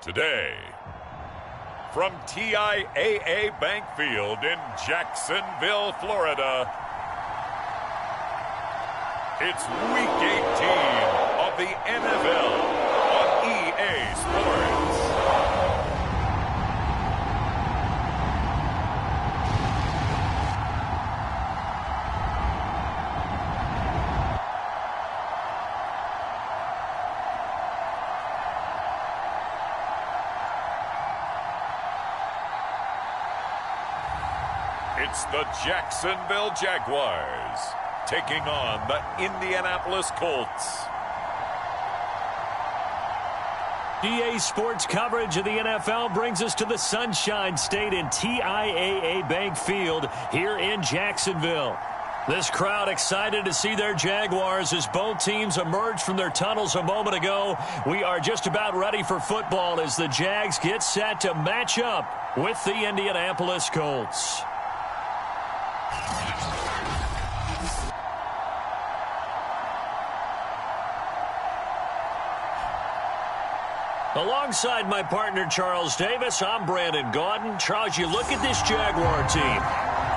Today, from TIAA Bank Field in Jacksonville, Florida, it's Week 18 of the NFL on EA Sports. It's the Jacksonville Jaguars taking on the Indianapolis Colts. EA Sports coverage of the NFL brings us to the Sunshine State in TIAA Bank Field here in Jacksonville. This crowd excited to see their Jaguars as both teams emerged from their tunnels a moment ago. We are just about ready for football as the Jags get set to match up with the Indianapolis Colts. Alongside my partner, Charles Davis, I'm Brandon Gaudin. Charles, you look at this Jaguar team.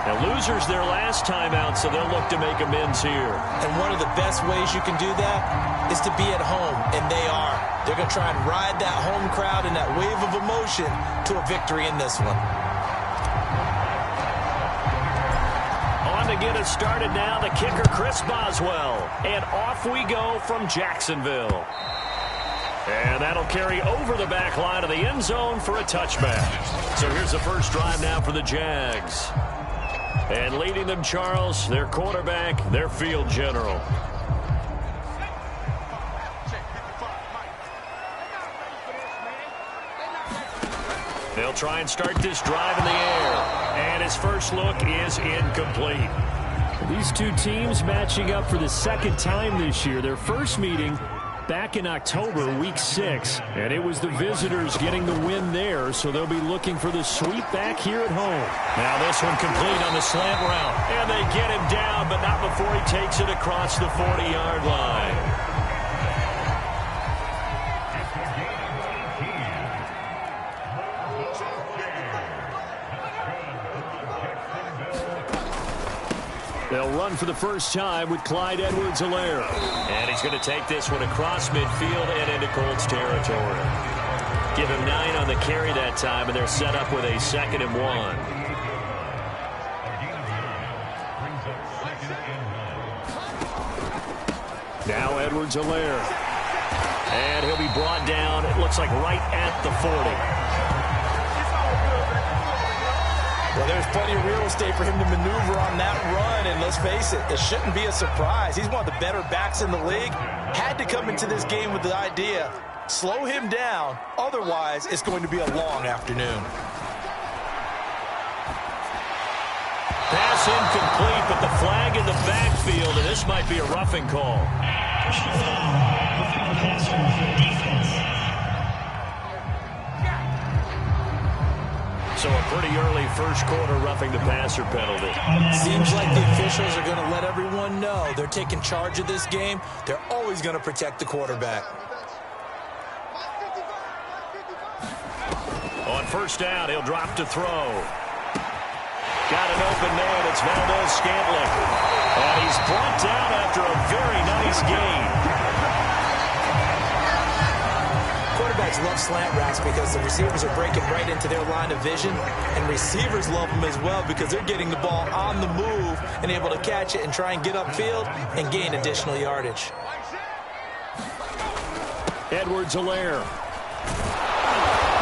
Now, losers their last time out, so they'll look to make amends here. And one of the best ways you can do that is to be at home, and they are. They're going to try and ride that home crowd and that wave of emotion to a victory in this one. On to get us started now, the kicker, Chris Boswell. And off we go from Jacksonville. And that'll carry over the back line of the end zone for a touchback. So here's the first drive now for the Jags. And leading them, Charles, their quarterback, their field general. They'll try and start this drive in the air. And his first look is incomplete. These two teams matching up for the second time this year. Their first meeting back in October, week 6, and it was the visitors getting the win there, so they'll be looking for the sweep back here at home. Now this one complete on the slant route, and they get him down, but not before he takes it across the 40-yard line. They'll run for the first time with Clyde Edwards-Helaire. And he's going to take this one across midfield and into Colts territory. Give him 9 on the carry that time, and they're set up with a 2nd and 1. Now Edwards-Helaire. And he'll be brought down, it looks like right at the 40. Well, there's plenty of real estate for him to maneuver on that run, and let's face it, it shouldn't be a surprise. He's one of the better backs in the league. Had to come into this game with the idea, slow him down, otherwise it's going to be a long afternoon. Pass incomplete, but the flag in the backfield, and this might be a roughing call. So a pretty early first quarter roughing the passer penalty. Seems like the officials are going to let everyone know they're taking charge of this game. They're always going to protect the quarterback. On first down, he'll drop to throw. Got an open man. It's Valdez-Scantling. And he's brought down after a very nice gain. Quarterbacks love slant routes because the receivers are breaking right into their line of vision, and receivers love them as well because they're getting the ball on the move and able to catch it and try and get upfield and gain additional yardage. Edwards-Helaire.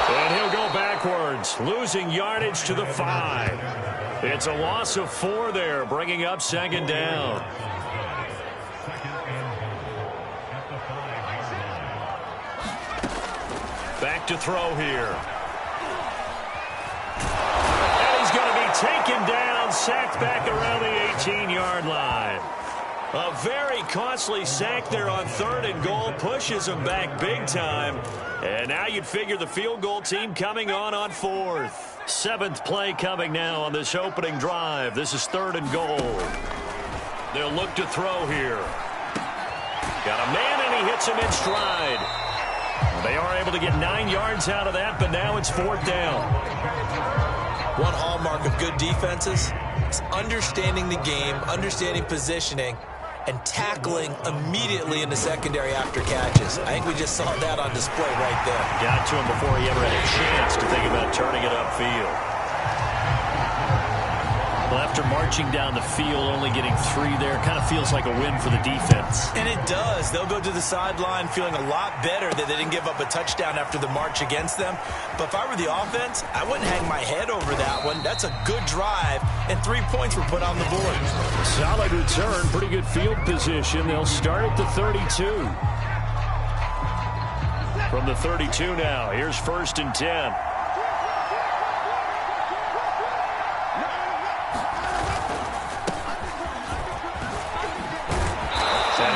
And he'll go backwards, losing yardage to the 5. It's a loss of 4 there, bringing up 2nd down. Back to throw here. And he's going to be taken down, sacked back around the 18-yard line. A very costly sack there on 3rd and goal, pushes him back big time. And now you'd figure the field goal team coming on 4th. 7th play coming now on this opening drive. This is 3rd and goal. They'll look to throw here. Got a man, and he hits him in stride. They They are able to get 9 yards out of that, but now it's 4th down. One hallmark of good defenses is understanding the game, understanding positioning, and tackling immediately in the secondary after catches. I think we just saw that on display right there. Got to him before he ever had a chance to think about turning it upfield. Well, after marching down the field, only getting 3 there, kind of feels like a win for the defense. And it does. They'll go to the sideline feeling a lot better that they didn't give up a touchdown after the march against them. But if I were the offense, I wouldn't hang my head over that one. That's a good drive, and 3 points were put on the board. Solid return, pretty good field position. They'll start at the 32. From the 32 now, here's 1st and 10.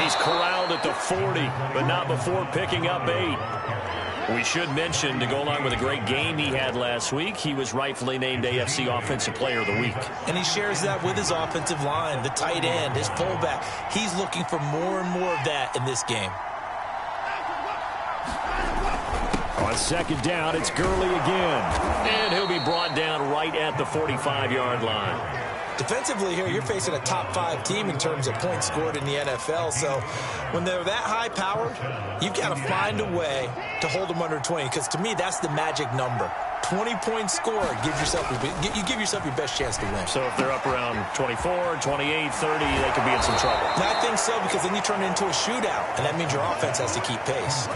He's corralled at the 40, but not before picking up 8. We should mention, to go along with a great game he had last week, he was rightfully named AFC Offensive Player of the Week. And he shares that with his offensive line, the tight end, his fullback. He's looking for more and more of that in this game. On 2nd down, it's Gurley again. And he'll be brought down right at the 45-yard line. Defensively here, you're facing a top 5 team in terms of points scored in the NFL. So when they're that high-powered, you've got to find a way to hold them under 20. Because to me, that's the magic number. 20 points scored, you give yourself your best chance to win. So if they're up around 24, 28, 30, they could be in some trouble. And I think so, because then you turn it into a shootout, and that means your offense has to keep pace.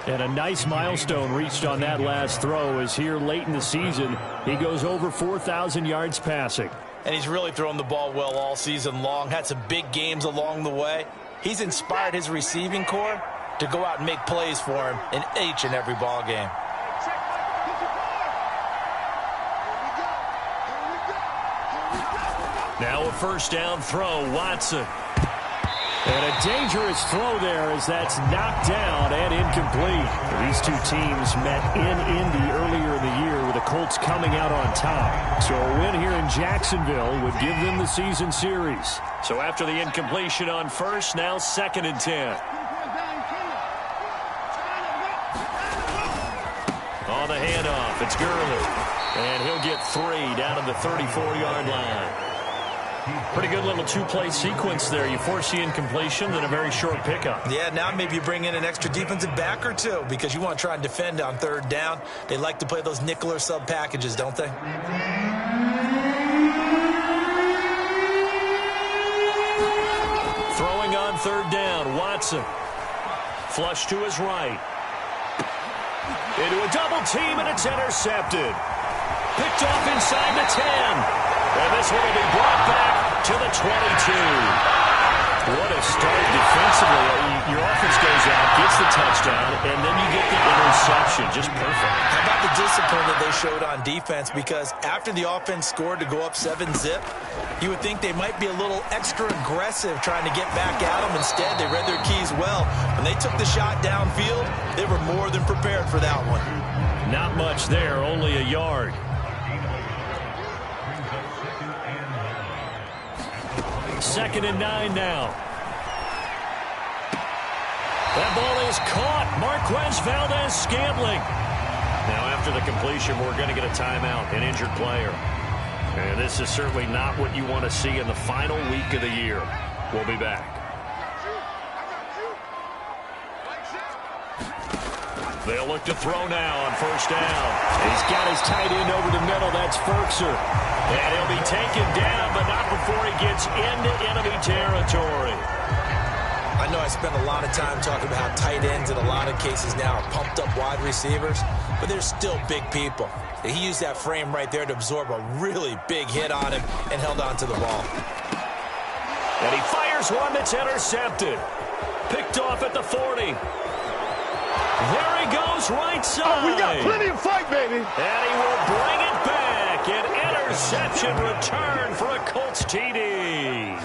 And a nice milestone reached on that last throw as here late in the season, he goes over 4,000 yards passing. And he's really thrown the ball well all season long, had some big games along the way. He's inspired his receiving corps to go out and make plays for him in each and every ball game. Now a 1st down throw, Watson. And a dangerous throw there as that's knocked down and incomplete. These 2 teams met in Indy earlier in the year with the Colts coming out on top. So a win here in Jacksonville would give them the season series. So after the incompletion on 1st, now 2nd and 10. On the handoff, it's Gurley. And he'll get 3 down to the 34-yard line. Pretty good little 2-play sequence there. You force the incompletion, then a very short pickup. Yeah, now maybe you bring in an extra defensive back or 2 because you want to try and defend on 3rd down. They like to play those nickel or sub packages, don't they? Throwing on 3rd down, Watson. Flush to his right. Into a double team, and it's intercepted. Picked off inside the 10. And this one will be brought back to the 22. What a start defensively. Your offense goes out, gets the touchdown, and then you get the interception. Just perfect. How about the discipline that they showed on defense? Because after the offense scored to go up 7-zip, you would think they might be a little extra aggressive trying to get back at them. Instead, they read their keys well. When they took the shot downfield, they were more than prepared for that one. Not much there, only a yard. 2nd and 9 now. That ball is caught. Marquez Valdez-Scantling. Now after the completion, we're going to get a timeout, an injured player. And this is certainly not what you want to see in the final week of the year. We'll be back. They'll look to throw now on 1st down. He's got his tight end over the middle. That's Ferkser. And he'll be taken down, but not before he gets into enemy territory. I know I spend a lot of time talking about how tight ends in a lot of cases now are pumped up wide receivers, but they're still big people. He used that frame right there to absorb a really big hit on him and held on to the ball. And he fires one that's intercepted. Picked off at the 40. There he goes, right side. Oh, we got plenty of fight, baby. And he will bring it back. An interception return for a Colts TD.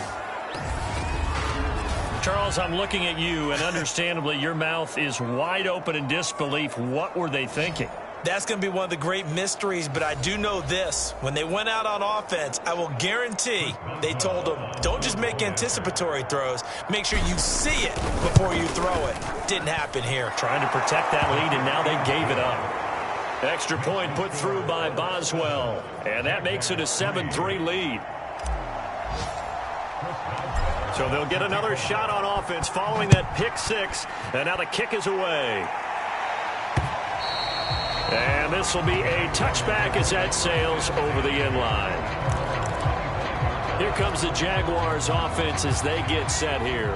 Charles, I'm looking at you, and understandably, your mouth is wide open in disbelief. What were they thinking? That's going to be one of the great mysteries, but I do know this. When they went out on offense, I will guarantee they told them, don't just make anticipatory throws. Make sure you see it before you throw it. Didn't happen here. Trying to protect that lead, and now they gave it up. Extra point put through by Boswell, and that makes it a 7-3 lead. So they'll get another shot on offense following that pick six, and now the kick is away. And this will be a touchback as that sails over the end line. Here comes the Jaguars offense as they get set here.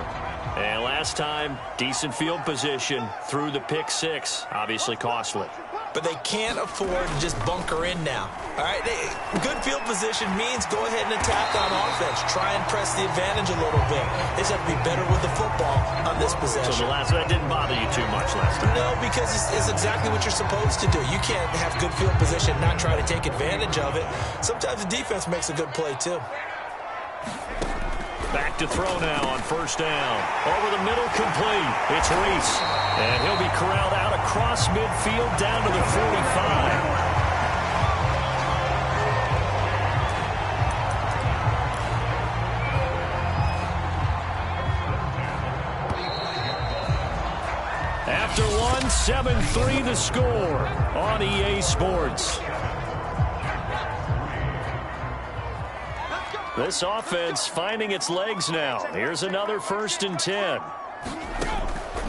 And last time, decent field position through the pick six. Obviously costly. But they can't afford to just bunker in now. All right, good field position means go ahead and attack on offense. Try and press the advantage a little bit. They just have to be better with the football on this possession. So that didn't bother you too much last time? No, because it's exactly what you're supposed to do. You can't have good field position and not try to take advantage of it. Sometimes the defense makes a good play, too. Back to throw now on first down. Over the middle, complete. It's Reese. And he'll be corralled out across midfield down to the 45. After one, 7-3 the score on EA Sports. This offense finding its legs now. Here's another 1st and 10.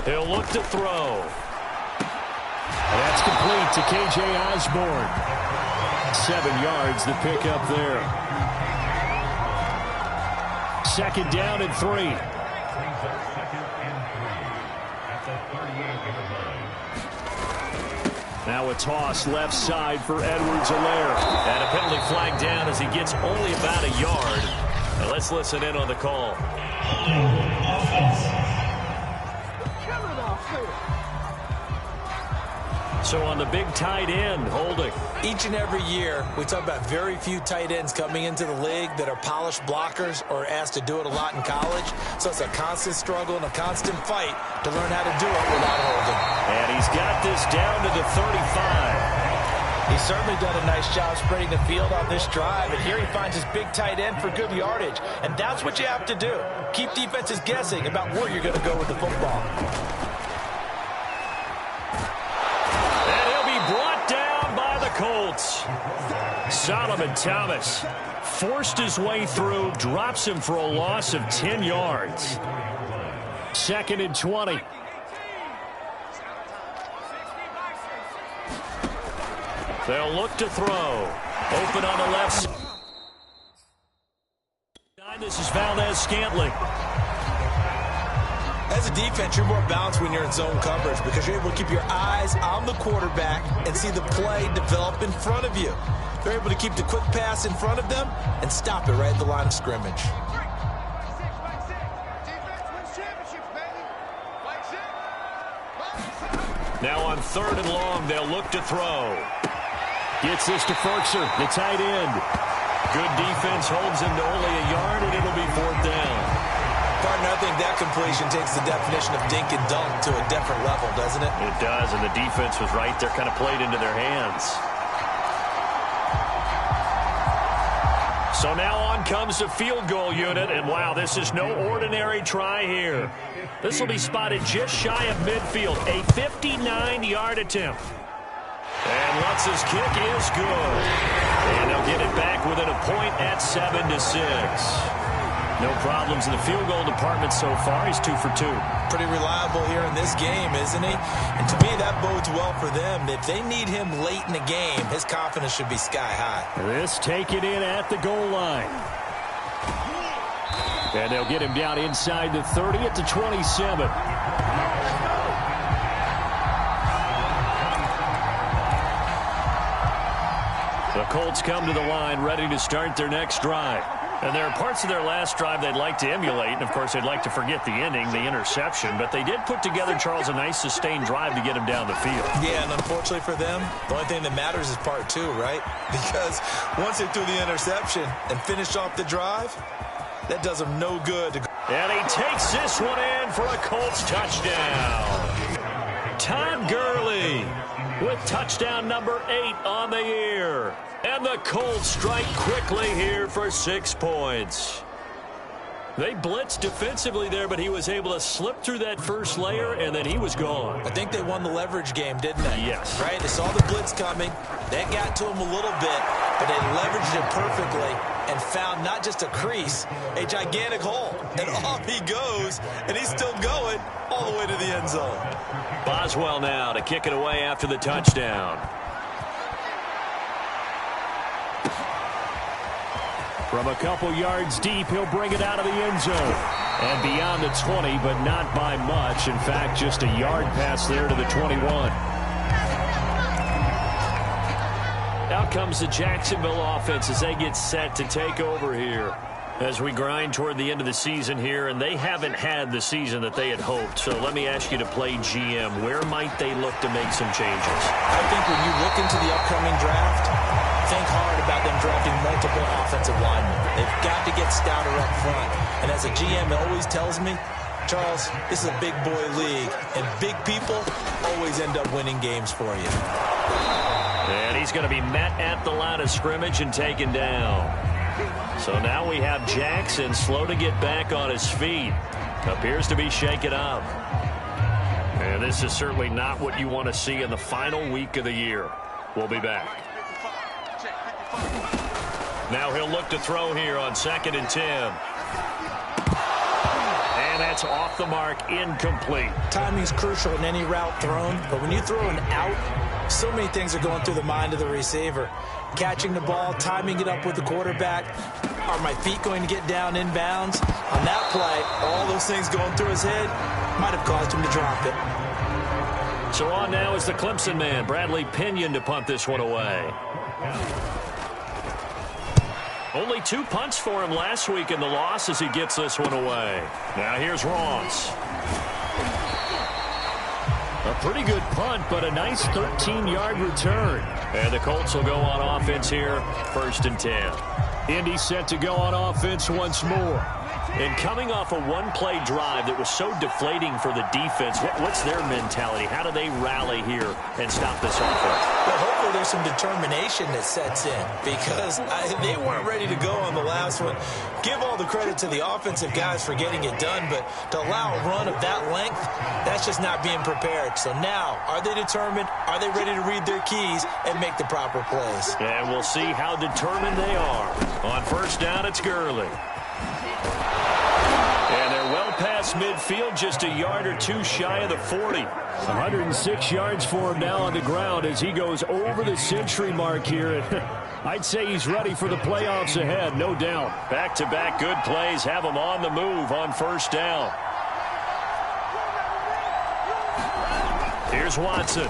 He'll look to throw. That's complete to K.J. Osborne. 7 yards the pickup there. 2nd down and 3. Now a toss left side for Edwards-Helaire. And a penalty flag down as he gets only about a yard. Now let's listen in on the call. So on the big tight end, holding. Each and every year, we talk about very few tight ends coming into the league that are polished blockers or asked to do it a lot in college. So it's a constant struggle and a constant fight to learn how to do it without holding. And he's got this down to the 35. He's certainly done a nice job spreading the field on this drive, and here he finds his big tight end for good yardage. And that's what you have to do. Keep defenses guessing about where you're going to go with the football. Colts. Solomon Thomas forced his way through, drops him for a loss of 10 yards. 2nd and 20. They'll look to throw. Open on the left side. This is Valdez-Scantling. As a defense, you're more balanced when you're in zone coverage because you're able to keep your eyes on the quarterback and see the play develop in front of you. They're able to keep the quick pass in front of them and stop it right at the line of scrimmage. Now on 3rd and long, they'll look to throw. Gets this to Ferkser, the tight end. Good defense holds him to only a yard, and it'll be 4th down. Partner, I think that completion takes the definition of dink and dunk to a different level, doesn't it? It does, and the defense was right there, kind of played into their hands. So now on comes the field goal unit, and wow, this is no ordinary try here. This will be spotted just shy of midfield, a 59-yard attempt. And Lutz's kick is good. And they'll get it back within a point at 7-6. No problems in the field goal department so far. He's 2 for 2. Pretty reliable here in this game, isn't he? And to me, that bodes well for them. If they need him late in the game, his confidence should be sky high. This taken in at the goal line. And they'll get him down inside the 30 at the 27. The Colts come to the line ready to start their next drive. And there are parts of their last drive they'd like to emulate. And, of course, they'd like to forget the ending, the interception. But they did put together, Charles, a nice sustained drive to get him down the field. Yeah, and unfortunately for them, the only thing that matters is part 2, right? Because once they threw the interception and finished off the drive, that does them no good. And he takes this one in for a Colts touchdown. Todd Gurley with touchdown number 8 on the year. And the Colts strike quickly here for 6 points. They blitzed defensively there, but he was able to slip through that first layer, and then he was gone. I think they won the leverage game, didn't they? Yes. Right? They saw the blitz coming. That got to him a little bit, but they leveraged it perfectly and found not just a crease, a gigantic hole. And off he goes, and he's still going all the way to the end zone. Boswell now to kick it away after the touchdown. From a couple yards deep, he'll bring it out of the end zone. And beyond the 20, but not by much. In fact, just a yard pass there to the 21. Out comes the Jacksonville offense as they get set to take over here. As we grind toward the end of the season here, and they haven't had the season that they had hoped. So let me ask you to play GM. Where might they look to make some changes? I think when you look into the upcoming draft, think hard about them drafting multiple offensive linemen. They've got to get stouter up front. And as a GM, it always tells me, Charles, this is a big boy league, and big people always end up winning games for you. And he's going to be met at the line of scrimmage and taken down. So now we have Jackson slow to get back on his feet. Appears to be shaken up. And this is certainly not what you want to see in the final week of the year. We'll be back. Now he'll look to throw here on 2nd and 10. And that's off the mark, incomplete. Timing's crucial in any route thrown, but when you throw an out, so many things are going through the mind of the receiver. Catching the ball, timing it up with the quarterback. Are my feet going to get down inbounds? On that play, all those things going through his head might have caused him to drop it. So on now is the Clemson man, Bradley Pinion, to punt this one away. Only 2 punts for him last week in the loss as he gets this one away. Now here's Ross. A pretty good punt, but a nice 13-yard return. And the Colts will go on offense here, 1st and 10. Indy set to go on offense once more. And coming off a one-play drive that was so deflating for the defense, what's their mentality? How do they rally here and stop this offense? Well, hopefully there's some determination that sets in because they weren't ready to go on the last one. Give all the credit to the offensive guys for getting it done, but to allow a run of that length, that's just not being prepared. So now, are they determined? Are they ready to read their keys and make the proper plays? And we'll see how determined they are. On 1st down, it's Gurley. And they're well past midfield, just a yard or 2 shy of the 40. 106 yards for him now on the ground as he goes over the century mark here. I'd say he's ready for the playoffs ahead, no doubt. Back-to-back good plays have him on the move on 1st down. Here's Watson.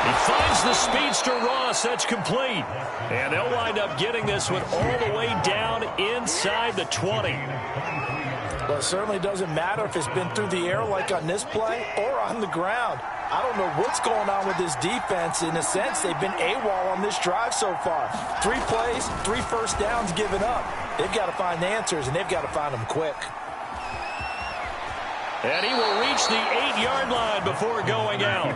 He finds the speedster Ross. That's complete. And they'll wind up getting this one all the way down inside the 20. Well, it certainly doesn't matter if it's been through the air like on this play or on the ground. I don't know what's going on with this defense. In a sense, they've been AWOL on this drive so far. 3 plays, 3 first downs given up. They've got to find answers, and they've got to find them quick. And he will reach the 8-yard line before going out.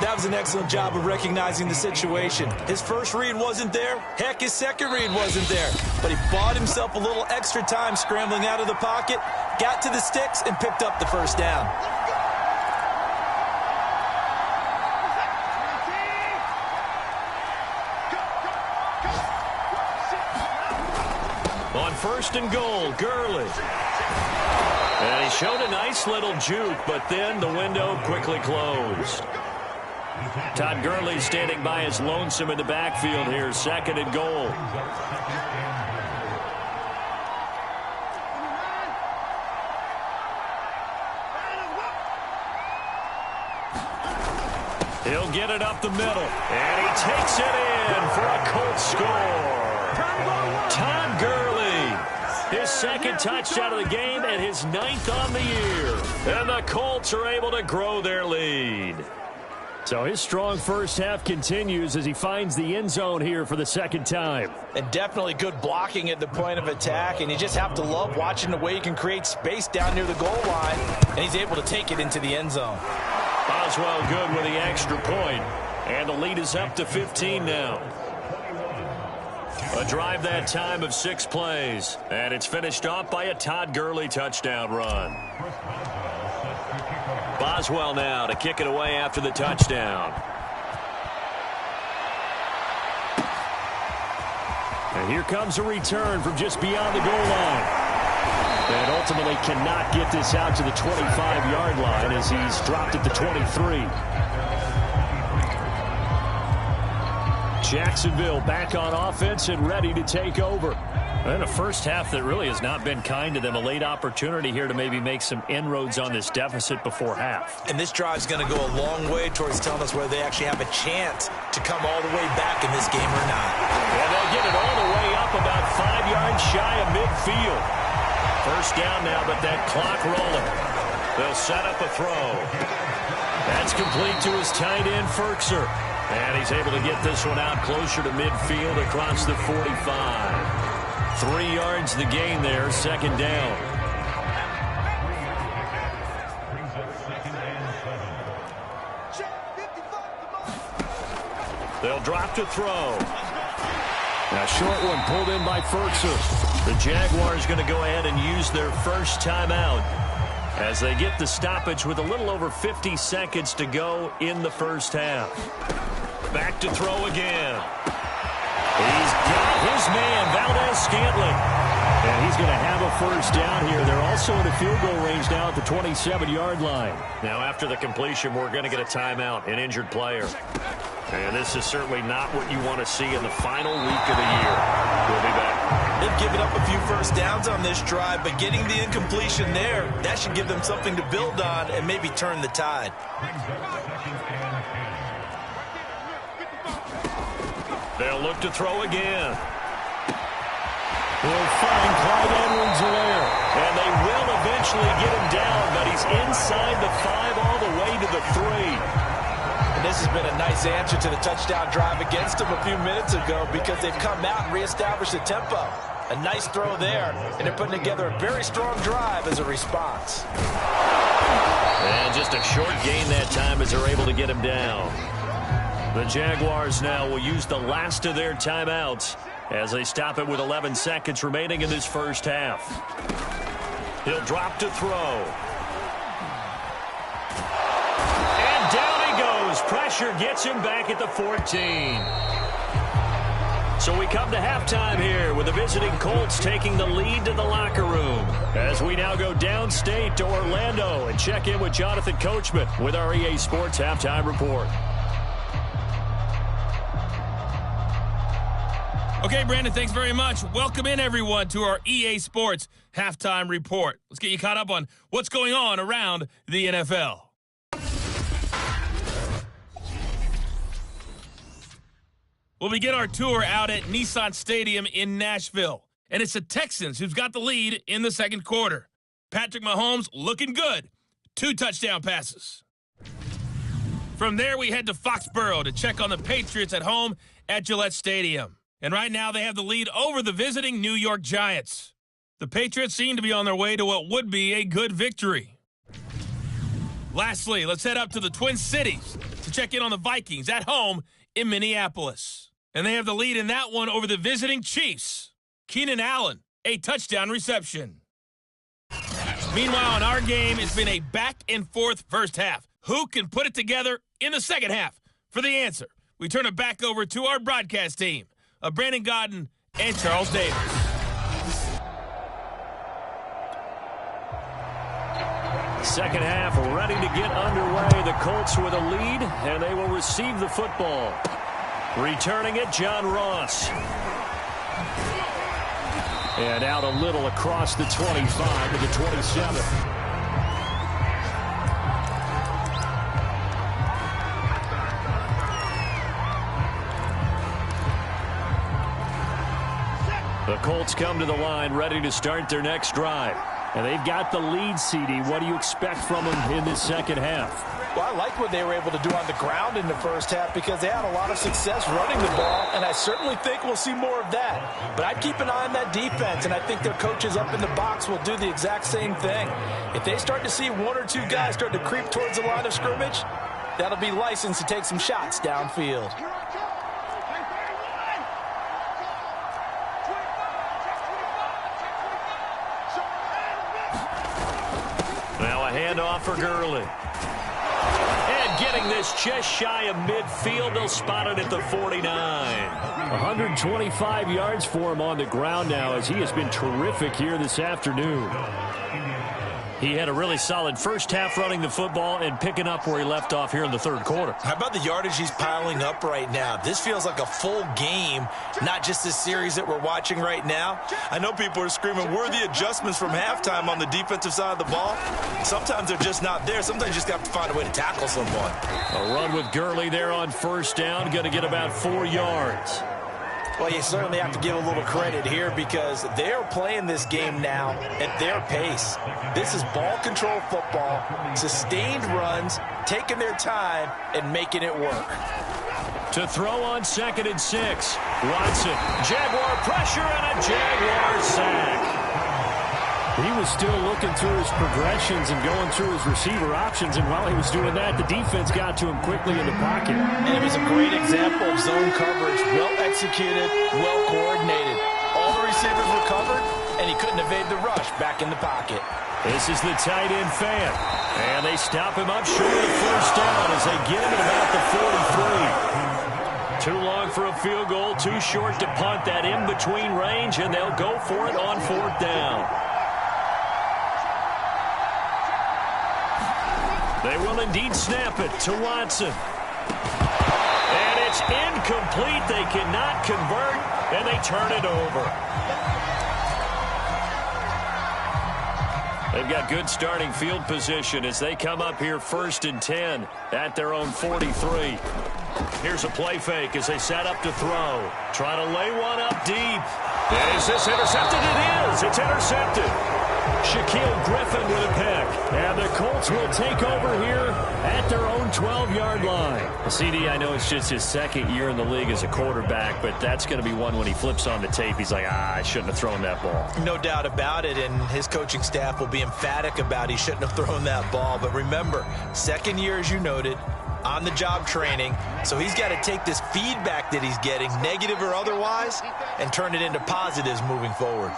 That was an excellent job of recognizing the situation. His first read wasn't there. Heck, his second read wasn't there. But he bought himself a little extra time scrambling out of the pocket, got to the sticks, and picked up the 1st down. On 1st and goal, Gurley. And he showed a nice little juke, but then the window quickly closed. Todd Gurley standing by his lonesome in the backfield here, 2nd and goal. He'll get it up the middle, and he takes it in for a Colts score. Todd Gurley, his 2nd touchdown of the game and his 9th on the year. And the Colts are able to grow their lead. So his strong first half continues as he finds the end zone here for the 2nd time. And definitely good blocking at the point of attack, and you just have to love watching the way you can create space down near the goal line. and he's able to take it into the end zone. Boswell good with the extra point, and the lead is up to 15 now. A drive that time of 6 plays, and it's finished off by a Todd Gurley touchdown run. Boswell now to kick it away after the touchdown. And here comes a return from just beyond the goal line. And ultimately cannot get this out to the 25-yard line as he's dropped at the 23. Jacksonville back on offense and ready to take over. And a first half that really has not been kind to them. A late opportunity here to maybe make some inroads on this deficit before half. And this drive's going to go a long way towards telling us whether they actually have a chance to come all the way back in this game or not. And they'll get it all the way up about 5 yards shy of midfield. First down now, but that clock rolling. They'll set up a throw. That's complete to his tight end, Ferkser. And he's able to get this one out closer to midfield across the 45. 3 yards the gain there, second down. They'll drop to throw. Now, short one pulled in by Ferkser. The Jaguars going to go ahead and use their first timeout as they get the stoppage with a little over 50 seconds to go in the first half. Back to throw again. He's got his man, Valdez-Scantling. And he's going to have a first down here. They're also in the field goal range now at the 27-yard line. Now, after the completion, we're going to get a timeout, an injured player. And this is certainly not what you want to see in the final week of the year. We'll be back. They've given up a few first downs on this drive, but getting the incompletion there, that should give them something to build on and maybe turn the tide. They'll look to throw again. They'll find Clyde Edwards-Helaire. And they will eventually get him down, but he's inside the 5 all the way to the 3. And this has been a nice answer to the touchdown drive against them a few minutes ago because they've come out and reestablished the tempo. A nice throw there, and they're putting together a very strong drive as a response. And just a short gain that time as they're able to get him down. The Jaguars now will use the last of their timeouts as they stop it with 11 seconds remaining in this first half. He'll drop to throw. And down he goes. Pressure gets him back at the 14. So we come to halftime here with the visiting Colts taking the lead to the locker room as we now go downstate to Orlando and check in with Jonathan Coachman with our EA Sports Halftime Report. Okay, Brandon, thanks very much. Welcome in, everyone, to our EA Sports Halftime Report. Let's get you caught up on what's going on around the NFL. We'll begin our tour out at Nissan Stadium in Nashville. And it's the Texans who've got the lead in the second quarter. Patrick Mahomes looking good. 2 touchdown passes. From there, we head to Foxborough to check on the Patriots at home at Gillette Stadium. And right now, they have the lead over the visiting New York Giants. The Patriots seem to be on their way to what would be a good victory. Lastly, let's head up to the Twin Cities to check in on the Vikings at home in Minneapolis. And they have the lead in that one over the visiting Chiefs. Keenan Allen, a touchdown reception. Meanwhile, in our game, it's been a back-and-forth first half. Who can put it together in the second half? For the answer, we turn it back over to our broadcast team of Brandon Godden and Charles Davis. Second half ready to get underway. The Colts with a lead, and they will receive the football. Returning it, John Ross. And out a little across the 25 to the 27. The Colts come to the line ready to start their next drive. And they've got the lead, CD. What do you expect from them in this second half? Well, I like what they were able to do on the ground in the first half because they had a lot of success running the ball, and I certainly think we'll see more of that. But I'd keep an eye on that defense, and I think their coaches up in the box will do the exact same thing. If they start to see one or two guys start to creep towards the line of scrimmage, that'll be licensed to take some shots downfield. Now a handoff for Gurley. And getting this just shy of midfield, they'll spot it at the 49. 125 yards for him on the ground now as he has been terrific here this afternoon. He had a really solid first half running the football and picking up where he left off here in the third quarter. How about the yardage he's piling up right now? This feels like a full game, not just this series that we're watching right now. I know people are screaming, where are the adjustments from halftime on the defensive side of the ball? Sometimes they're just not there. Sometimes you just have to find a way to tackle someone. A run with Gurley there on first down, going to get about 4 yards. Well, you certainly have to give a little credit here because they're playing this game now at their pace. This is ball control football, sustained runs, taking their time, and making it work. To throw on 2nd and 6. Watson, Jaguar pressure and a Jaguar sack. He was still looking through his progressions and going through his receiver options, and while he was doing that, the defense got to him quickly in the pocket. And it was a great example of zone coverage, well executed, well coordinated. All the receivers were covered, and he couldn't evade the rush back in the pocket. This is the tight end Fan, and they stop him up short of first down as they get him at about the 43. Too long for a field goal, too short to punt that in-between range, and they'll go for it on 4th down. They will indeed snap it to Watson. And it's incomplete. They cannot convert, and they turn it over. They've got good starting field position as they come up here 1st and 10 at their own 43. Here's a play fake as they set up to throw. Trying to lay one up deep. And is this intercepted? It is. It's intercepted. Shaquille Griffin with a pick. And the Colts will take over here at their own 12-yard line. CD, I know it's just his second year in the league as a quarterback, but that's going to be one when he flips on the tape. He's like, I shouldn't have thrown that ball. No doubt about it, and his coaching staff will be emphatic about he shouldn't have thrown that ball. But remember, second year, as you noted, on-the-job training, so he's got to take this feedback that he's getting, negative or otherwise, and turn it into positives moving forward.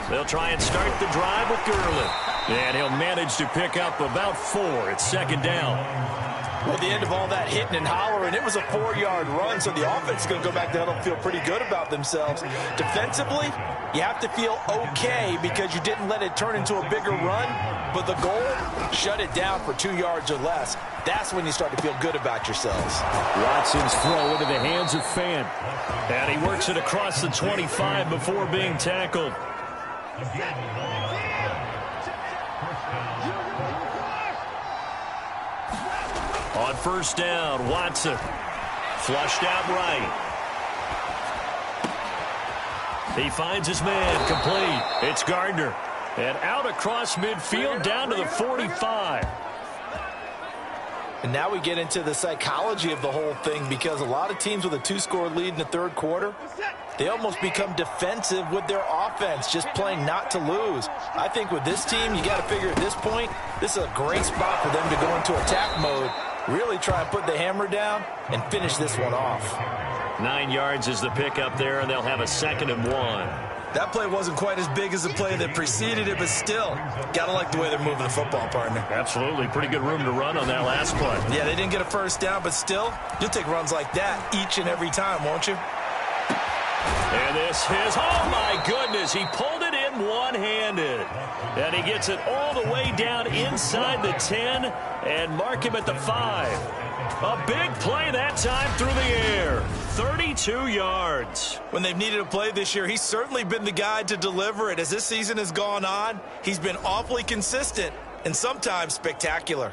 They'll try and start the drive with Gurley. And he'll manage to pick up about 4. It's 2nd down. Well, at the end of all that hitting and hollering, it was a 4-yard run, so the offense is going to go back there and feel pretty good about themselves. Defensively, you have to feel okay because you didn't let it turn into a bigger run, but the goal, shut it down for 2 yards or less. That's when you start to feel good about yourselves. Watson's throw into the hands of Fan. And he works it across the 25 before being tackled. On first down, Watson. Flushed out right. He finds his man, complete. It's Gardner. And out across midfield, down to the 45. And now we get into the psychology of the whole thing because a lot of teams with a 2-score lead in the third quarter, they almost become defensive with their offense, just playing not to lose. I think with this team, you got to figure at this point, this is a great spot for them to go into attack mode, really try and put the hammer down and finish this one off. 9 yards is the pickup there, and they'll have a 2nd and 1. That play wasn't quite as big as the play that preceded it, but still, got to like the way they're moving the football, partner. Absolutely. Pretty good room to run on that last play. Yeah, they didn't get a first down, but still, you'll take runs like that each and every time, won't you? And this is, oh my goodness, he pulled it in one-handed. And he gets it all the way down inside the 10 and mark him at the 5. A big play that time through the air. 32 yards. When they've needed a play this year, he's certainly been the guy to deliver it. As this season has gone on, he's been awfully consistent and sometimes spectacular.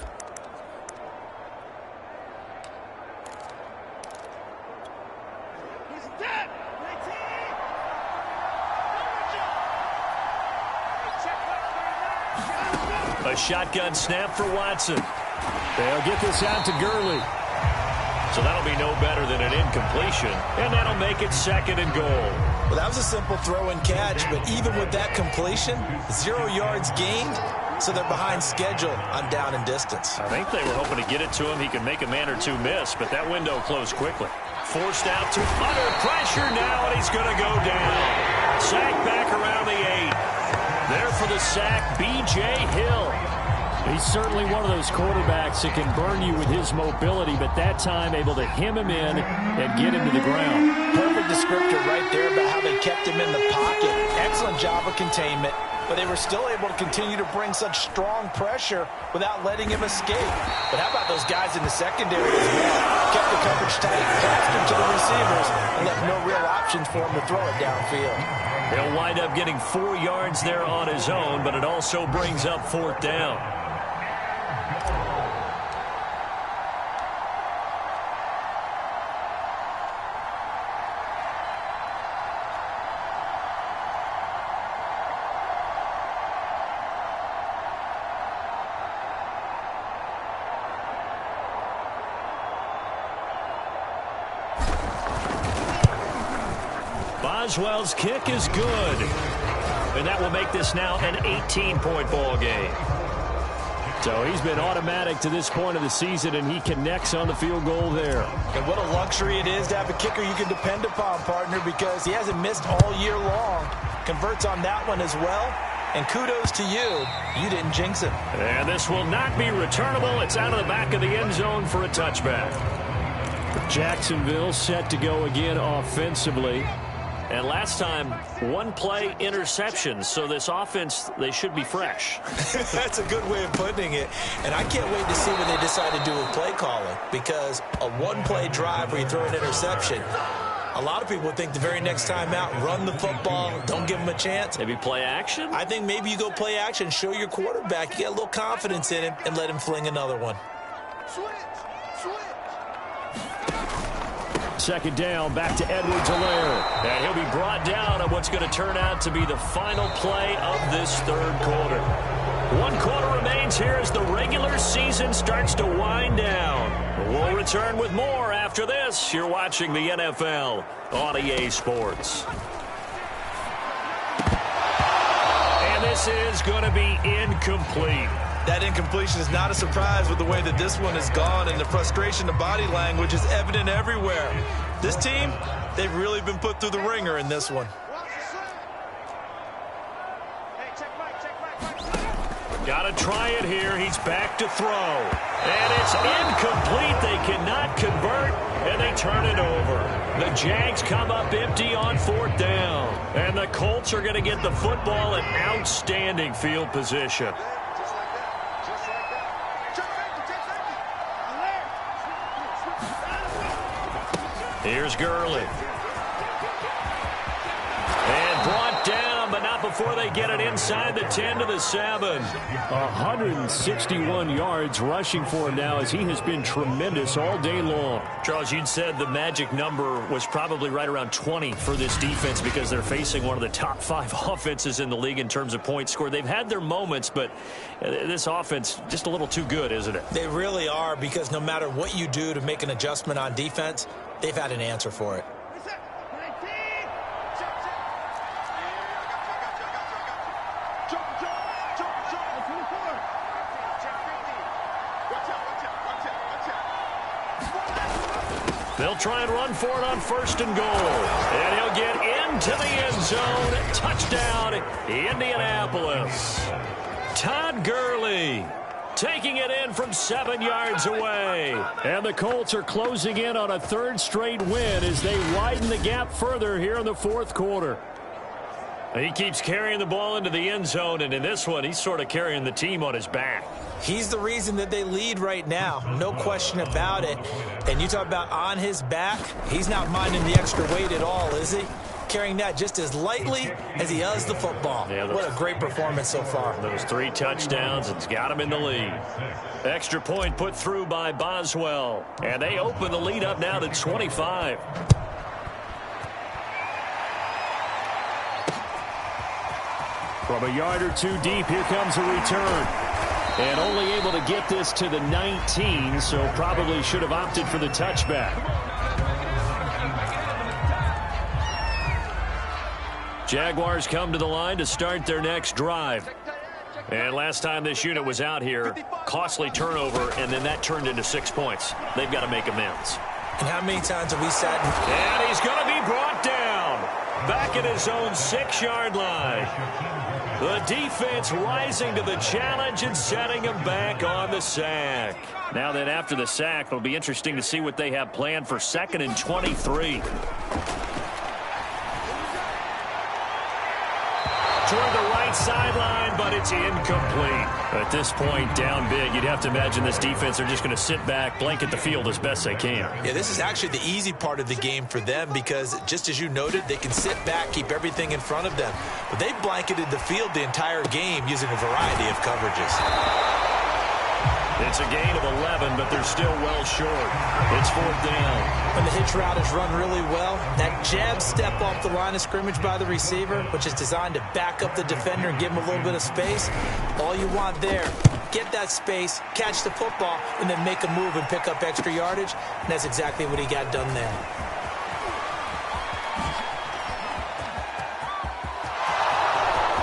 shotgun snap for Watson. They'll get this out to Gurley. So that'll be no better than an incompletion, and that'll make it 2nd and goal. Well, that was a simple throw and catch, but even with that completion, 0 yards gained, so they're behind schedule on down and distance. I think they were hoping to get it to him. He could make a man or two miss, but that window closed quickly. Forced out to under pressure now, and he's going to go down. Sack back around the 8. There for the sack, B.J. Hill. He's certainly one of those quarterbacks that can burn you with his mobility, but that time able to hem him in and get him to the ground. Perfect descriptor right there about how they kept him in the pocket. Excellent job of containment, but they were still able to continue to bring such strong pressure without letting him escape. But how about those guys in the secondary as well? Kept the coverage tight, passed him to the receivers, and left no real options for him to throw it downfield. He'll wind up getting 4 yards there on his own, but it also brings up 4th down. Boswell's kick is good. And that will make this now an 18-point ball game. So he's been automatic to this point of the season, and he connects on the field goal there. And what a luxury it is to have a kicker you can depend upon, partner, because he hasn't missed all year long. Converts on that one as well. And kudos to you. You didn't jinx it. And this will not be returnable. It's out of the back of the end zone for a touchback. Jacksonville set to go again offensively. And last time, 1-play interceptions. So this offense, they should be fresh. That's a good way of putting it. And I can't wait to see what they decide to do with play calling, because a 1-play drive where you throw an interception, a lot of people think the very next time out, run the football, don't give them a chance. Maybe play action? I think maybe you go play action, show your quarterback, you get a little confidence in him, and let him fling another one. Second down, back to Edwards-Helaire. And he'll be brought down on what's going to turn out to be the final play of this 3rd quarter. 1 quarter remains here as the regular season starts to wind down. We'll return with more after this. You're watching the NFL on EA Sports. And this is going to be incomplete. That incompletion is not a surprise with the way that this one has gone, and the frustration of body language is evident everywhere. This team, they've really been put through the ringer in this one. Got to try it here. He's back to throw. And it's incomplete. They cannot convert, and they turn it over. The Jags come up empty on 4th down. And the Colts are going to get the football in outstanding field position. Here's Gurley. And brought down, but not before they get it inside the 10 to the 7. 161 yards rushing for him now, as he has been tremendous all day long. Charles, you'd said the magic number was probably right around 20 for this defense because they're facing one of the top 5 offenses in the league in terms of points scored. They've had their moments, but this offense just a little too good, isn't it? They really are, because no matter what you do to make an adjustment on defense, they've had an answer for it. They'll try and run for it on 1st and goal. And he'll get into the end zone. Touchdown, Indianapolis. Todd Gurley taking it in from 7 yards away. And the Colts are closing in on a 3rd straight win as they widen the gap further here in the 4th quarter. He keeps carrying the ball into the end zone, and in this one, he's sort of carrying the team on his back. He's the reason that they lead right now, no question about it. And you talk about on his back, he's not minding the extra weight at all, is he? Carrying that just as lightly as he does the football. Yeah, what a great performance so far. Those 3 touchdowns, it's got him in the lead. Extra point put through by Boswell. And they open the lead up now to 25. From a yard or two deep, here comes a return. And only able to get this to the 19, so probably should have opted for the touchback. Jaguars come to the line to start their next drive. And last time this unit was out here, costly turnover, and then that turned into 6 points. They've got to make amends. And how many times have we sat? And he's going to be brought down back at his own 6-yard line. The defense rising to the challenge and setting him back on the sack. Now then, after the sack, it'll be interesting to see what they have planned for 2nd and 23. Toward the right sideline, but it's incomplete. At this point, down big, you'd have to imagine this defense are just going to sit back, blanket the field as best they can. Yeah, this is actually the easy part of the game for them because, just as you noted, they can sit back, keep everything in front of them. But they blanketed the field the entire game using a variety of coverages. It's a gain of 11, but they're still well short. It's 4th down. When the hitch route is run really well, that jab step off the line of scrimmage by the receiver, which is designed to back up the defender and give him a little bit of space, all you want there, get that space, catch the football, and then make a move and pick up extra yardage. And that's exactly what he got done there.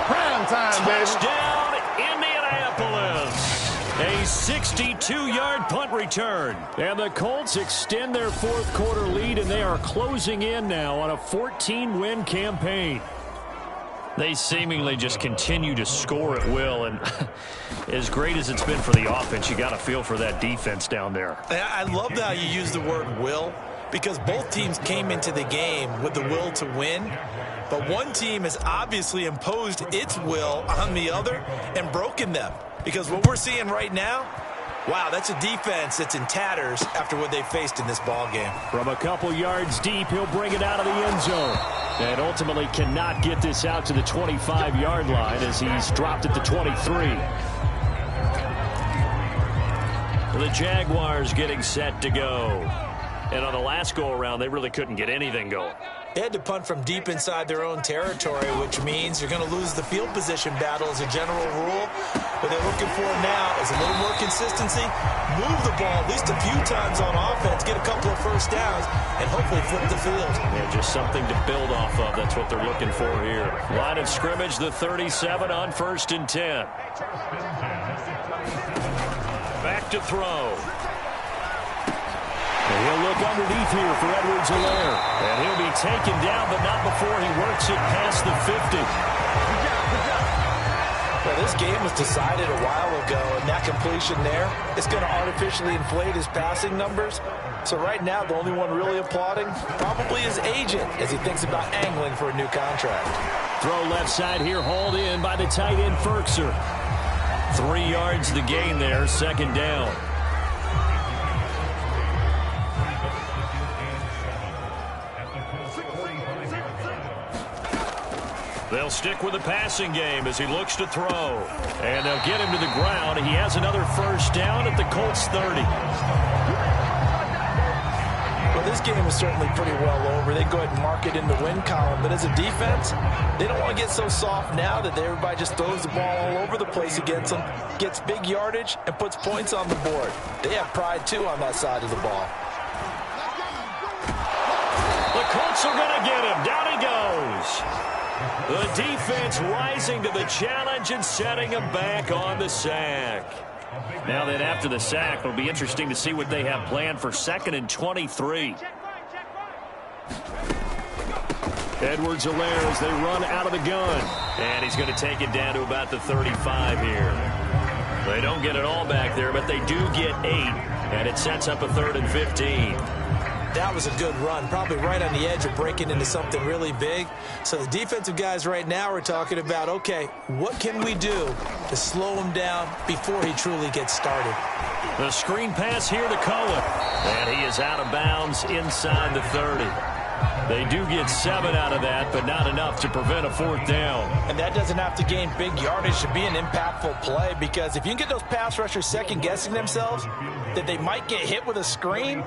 Prime time, baby. Touchdown, Indianapolis. A 62-yard punt return. And the Colts extend their 4th quarter lead, and they are closing in now on a 14-win campaign. They seemingly just continue to score at will, and as great as it's been for the offense, you got to feel for that defense down there. I love how you use the word will, because both teams came into the game with the will to win, but one team has obviously imposed its will on the other and broken them. Because what we're seeing right now, wow, that's a defense that's in tatters after what they faced in this ball game. From a couple yards deep, he'll bring it out of the end zone. And ultimately cannot get this out to the 25-yard line as he's dropped at the 23. The Jaguars getting set to go. And on the last go-around, they really couldn't get anything going. They had to punt from deep inside their own territory, which means you're going to lose the field position battle as a general rule. What they're looking for now is a little more consistency, move the ball at least a few times on offense, get a couple of first downs, and hopefully flip the field. Yeah, just something to build off of. That's what they're looking for here. Line of scrimmage, the 37 on 1st and 10. Back to throw. And he'll look underneath here for Edwards-Helaire. And he'll be taken down, but not before he works it past the 50. Well, this game was decided a while ago, and that completion there is going to artificially inflate his passing numbers. So right now, the only one really applauding probably his agent as he thinks about angling for a new contract. Throw left side here, hauled in by the tight end, Ferkser. 3 yards the gain there, 2nd down. They'll stick with the passing game as he looks to throw. And they'll get him to the ground. He has another first down at the Colts 30. Well, this game is certainly pretty well over. They go ahead and mark it in the win column. But as a defense, they don't want to get so soft now that everybody just throws the ball all over the place against them, gets big yardage, and puts points on the board. They have pride, too, on that side of the ball. The Colts are going to get him. Down he goes. The defense rising to the challenge and setting him back on the sack. Now then, after the sack, it'll be interesting to see what they have planned for 2nd and 23. Edwards-Helaire as they run out of the gun. And he's going to take it down to about the 35 here. They don't get it all back there, but they do get 8. And it sets up a 3rd and 15. That was a good run, probably right on the edge of breaking into something really big. So the defensive guys right now are talking about, okay, what can we do to slow him down before he truly gets started? The screen pass here to Cohen. And he is out of bounds inside the 30. They do get 7 out of that, but not enough to prevent a 4th down. And that doesn't have to gain big yardage to be an impactful play, because if you can get those pass rushers second-guessing themselves that they might get hit with a screen,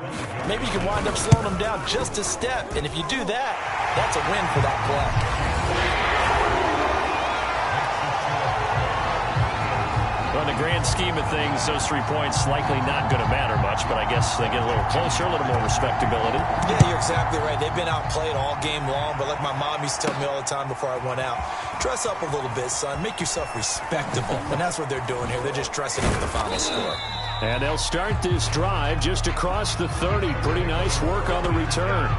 maybe you can wind up slowing them down just a step. And if you do that, that's a win for that play. Well, in the grand scheme of things, those 3 points likely not going to matter much, but I guess they get a little closer, a little more respectability. Yeah, you're exactly right. They've been outplayed all game long, but like my mom used to tell me all the time before I went out, dress up a little bit, son. Make yourself respectable. And that's what they're doing here. They're just dressing up the final score. And they'll start this drive just across the 30. Pretty nice work on the return.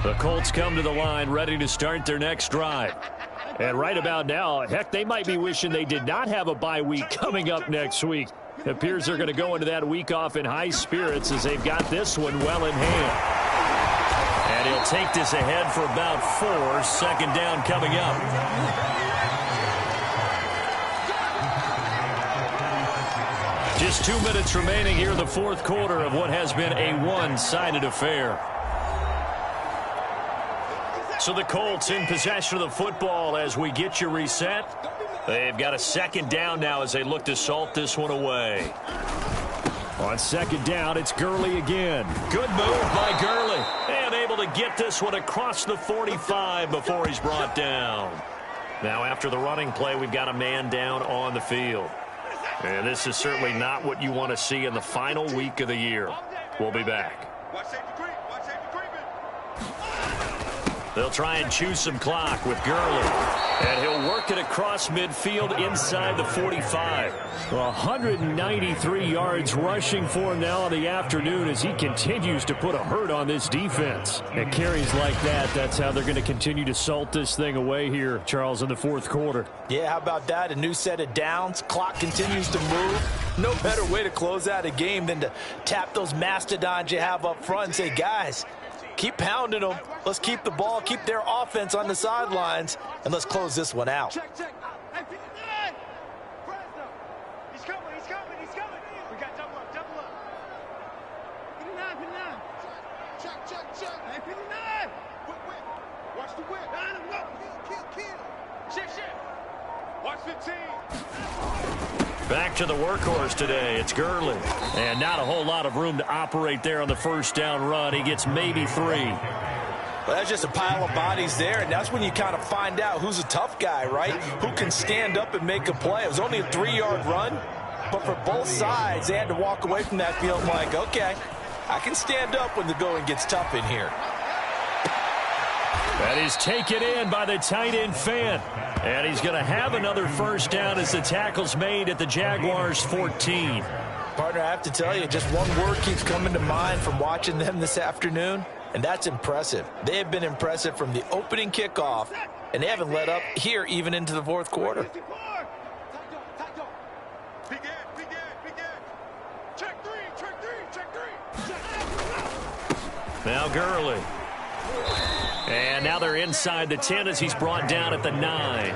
The Colts come to the line ready to start their next drive. And right about now, heck, they might be wishing they did not have a bye week coming up next week. It appears they're going to go into that week off in high spirits as they've got this one well in hand. And he'll take this ahead for about 4. Second down coming up. Just 2 minutes remaining here in the fourth quarter of what has been a one-sided affair. So the Colts in possession of the football as we get you reset. They've got a second down now as they look to salt this one away. On second down, it's Gurley again. Good move by Gurley. And able to get this one across the 45 before he's brought down. Now after the running play, we've got a man down on the field. And this is certainly not what you want to see in the final week of the year. We'll be back. They'll try and chew some clock with Gurley. And he'll work it across midfield inside the 45. 193 yards rushing for him now in the afternoon as he continues to put a hurt on this defense. And carries like that, that's how they're going to continue to salt this thing away here, Charles, in the fourth quarter. Yeah, how about that? A new set of downs. Clock continues to move. No better way to close out a game than to tap those mastodons you have up front and say, guys, keep pounding them. Let's keep the ball, keep their offense on the sidelines, and let's close this one out. Check. Hey, 59. Fresno. He's coming. We got double up. 59. Check. Hey, 59. Whip. Watch the whip. Line him up. Kill. Shit. Watch 15. Back to the workhorse today. It's Gurley. And not a whole lot of room to operate there on the first down run. He gets maybe 3. Well, that's just a pile of bodies there, and that's when you kind of find out who's a tough guy, right? Who can stand up and make a play. It was only a 3-yard run, but for both sides, they had to walk away from that field like, okay, I can stand up when the going gets tough in here. That is taken in by the tight end Fan. And he's going to have another first down as the tackle's made at the Jaguars' 14. Partner, I have to tell you, just one word keeps coming to mind from watching them this afternoon, and that's impressive. They have been impressive from the opening kickoff, and they haven't let up here even into the fourth quarter. Big end. Check three. Now Gurley. And now they're inside the 10 as he's brought down at the 9.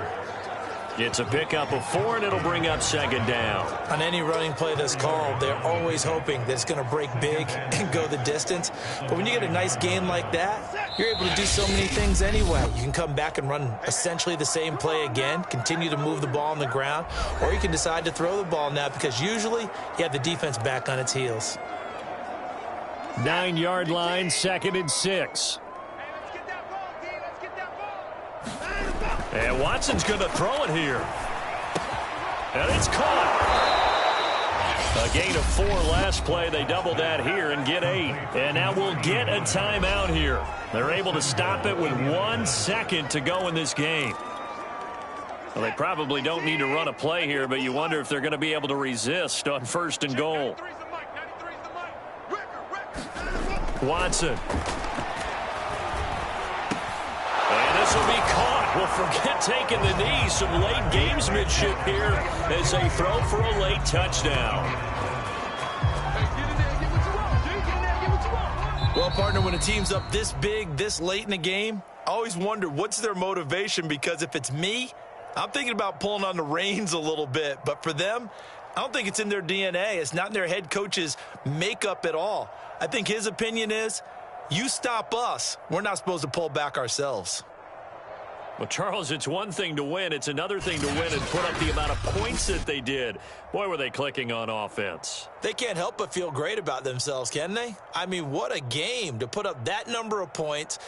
It's a pickup of 4, and it'll bring up second down. On any running play that's called, they're always hoping that it's going to break big and go the distance. But when you get a nice gain like that, you're able to do so many things anyway. You can come back and run essentially the same play again, continue to move the ball on the ground, or you can decide to throw the ball now because usually you have the defense back on its heels. 9-yard line, 2nd and 6. And Watson's going to throw it here. And it's caught. A gain of 4 last play. They double that here and get 8. And now we'll get a timeout here. They're able to stop it with 1 second to go in this game. Well, they probably don't need to run a play here, but you wonder if they're going to be able to resist on 1st and goal. Watson. And this will be caught. Well, forget taking the knee. Some late gamesmanship here as they throw for a late touchdown. Well, partner, when a team's up this big, this late in the game, I always wonder what's their motivation, because if it's me, I'm thinking about pulling on the reins a little bit. But for them, I don't think it's in their DNA. It's not in their head coach's makeup at all. I think his opinion is, you stop us, we're not supposed to pull back ourselves. Well, Charles, it's one thing to win. It's another thing to win and put up the amount of points that they did. Boy, were they clicking on offense. They can't help but feel great about themselves, can they? I mean, what a game to put up that number of points.